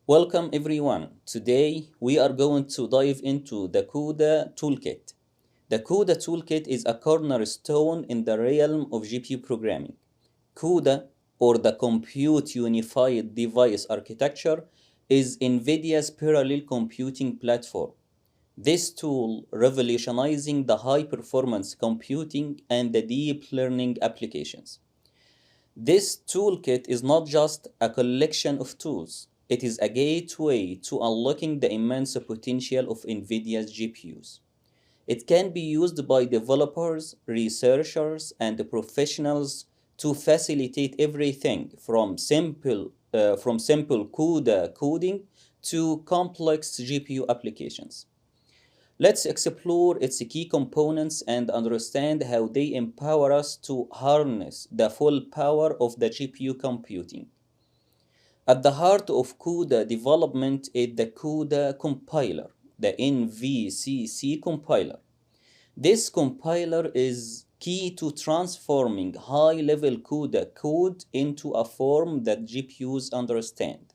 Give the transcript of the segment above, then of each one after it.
Welcome everyone. Today we are going to dive into the CUDA toolkit. The CUDA toolkit is a cornerstone in the realm of GPU programming. CUDA, or the Compute Unified Device Architecture, is NVIDIA's parallel computing platform. This tool revolutionizing the high-performance computing and the deep learning applications. This toolkit is not just a collection of tools, it is a gateway to unlocking the immense potential of NVIDIA's GPUs. It can be used by developers, researchers, and professionals to facilitate everything from simple CUDA coding to complex GPU applications. Let's explore its key components and understand how they empower us to harness the full power of the GPU computing. At the heart of CUDA development is the CUDA compiler, the NVCC compiler. This compiler is key to transforming high-level CUDA code into a form that GPUs understand.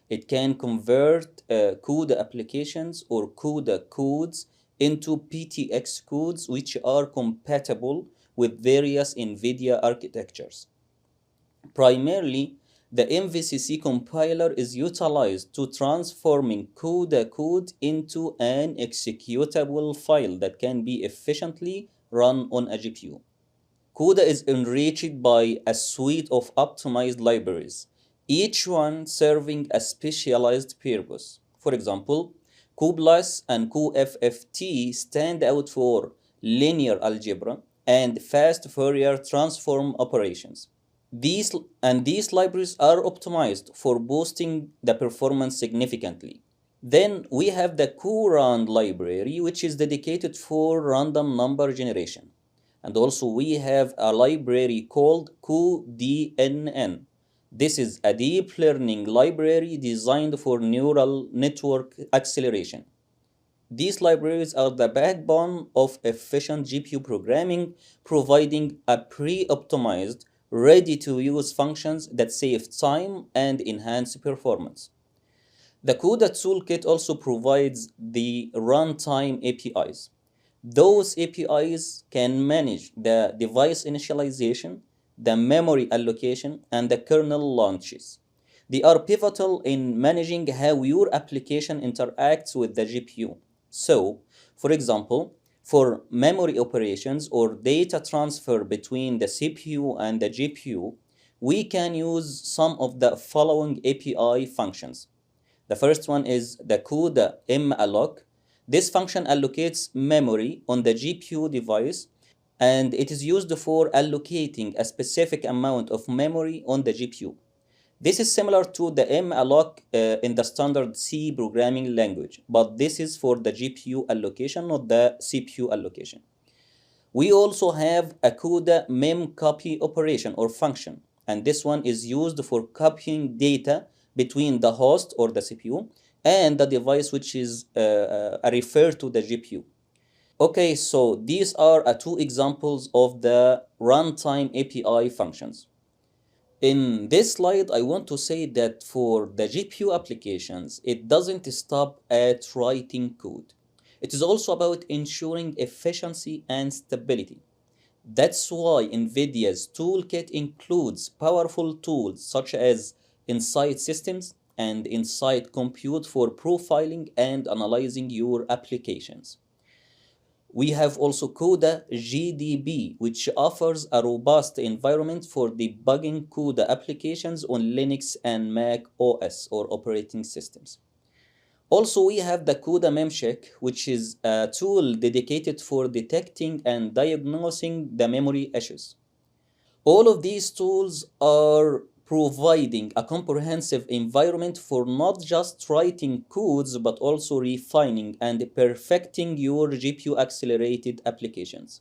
It can convert CUDA applications or CUDA codes into PTX codes which are compatible with various NVIDIA architectures. Primarily, the MVCC compiler is utilized to transforming CUDA code into an executable file that can be efficiently run on a GPU. CUDA is enriched by a suite of optimized libraries, each one serving a specialized purpose. For example, cuPlus and cuFFT stand out for linear algebra and fast Fourier transform operations. These libraries are optimized for boosting the performance significantly. Then we have the cuRAND library, which is dedicated for random number generation. And also we have a library called cuDNN. This is a deep learning library designed for neural network acceleration. These libraries are the backbone of efficient GPU programming, providing a pre-optimized, ready-to-use functions that save time and enhance performance. The CUDA toolkit also provides the runtime APIs. Those APIs can manage the device initialization, the memory allocation, and the kernel launches. They are pivotal in managing how your application interacts with the GPU. So, for example, for memory operations or data transfer between the CPU and the GPU, we can use some of the following API functions. The first one is the CUDA malloc. This function allocates memory on the GPU device, and it is used for allocating a specific amount of memory on the GPU. This is similar to the malloc in the standard C programming language, but this is for the GPU allocation, not the CPU allocation. We also have a CUDA memcopy operation or function, and this one is used for copying data between the host or the CPU and the device which is referred to the GPU. Okay, so these are two examples of the runtime API functions. In this slide, I want to say that for the GPU applications, it doesn't stop at writing code. It is also about ensuring efficiency and stability. That's why NVIDIA's toolkit includes powerful tools such as Insight Systems and Insight Compute for profiling and analyzing your applications. We have also CUDA GDB, which offers a robust environment for debugging CUDA applications on Linux and Mac OS or operating systems. Also, we have the CUDA memcheck, which is a tool dedicated for detecting and diagnosing the memory issues. All of these tools are providing a comprehensive environment for not just writing codes, but also refining and perfecting your GPU accelerated applications.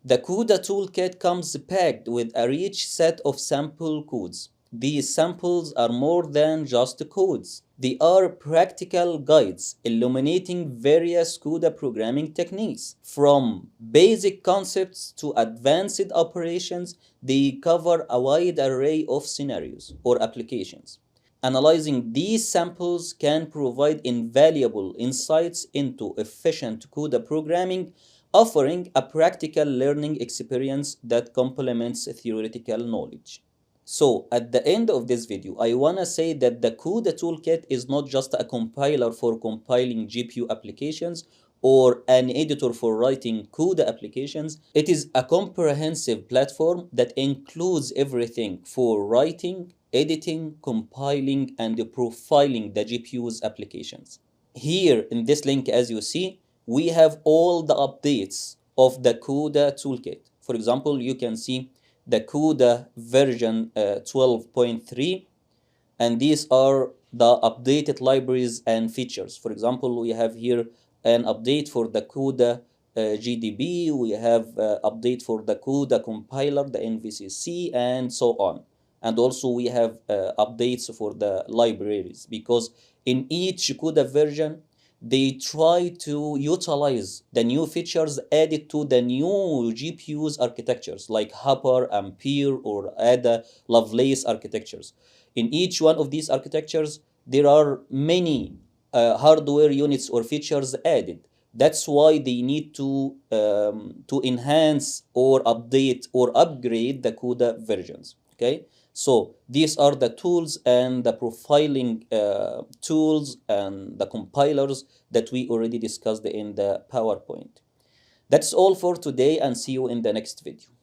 The CUDA toolkit comes packed with a rich set of sample codes. These samples are more than just codes. They are practical guides illuminating various CUDA programming techniques. From basic concepts to advanced operations, they cover a wide array of scenarios or applications. Analyzing these samples can provide invaluable insights into efficient CUDA programming, offering a practical learning experience that complements theoretical knowledge. So at the end of this video, I want to say that the CUDA toolkit is not just a compiler for compiling GPU applications or an editor for writing CUDA applications. It is a comprehensive platform that includes everything for writing, editing, compiling, and profiling the GPU's applications. Here in this link, as you see, we have all the updates of the CUDA toolkit. For example, you can see the CUDA version 12.3, and these are the updated libraries and features. For example, we have here an update for the CUDA GDB, we have update for the CUDA compiler, the NVCC, and so on. And also we have updates for the libraries, because in each CUDA version, they try to utilize the new features added to the new GPU's architectures, like Hopper, Ampere, or Ada Lovelace architectures. In each one of these architectures, there are many hardware units or features added. That's why they need to enhance or update or upgrade the CUDA versions. Okay, so these are the tools and the profiling tools and the compilers that we already discussed in the PowerPoint. That's all for today, and see you in the next video.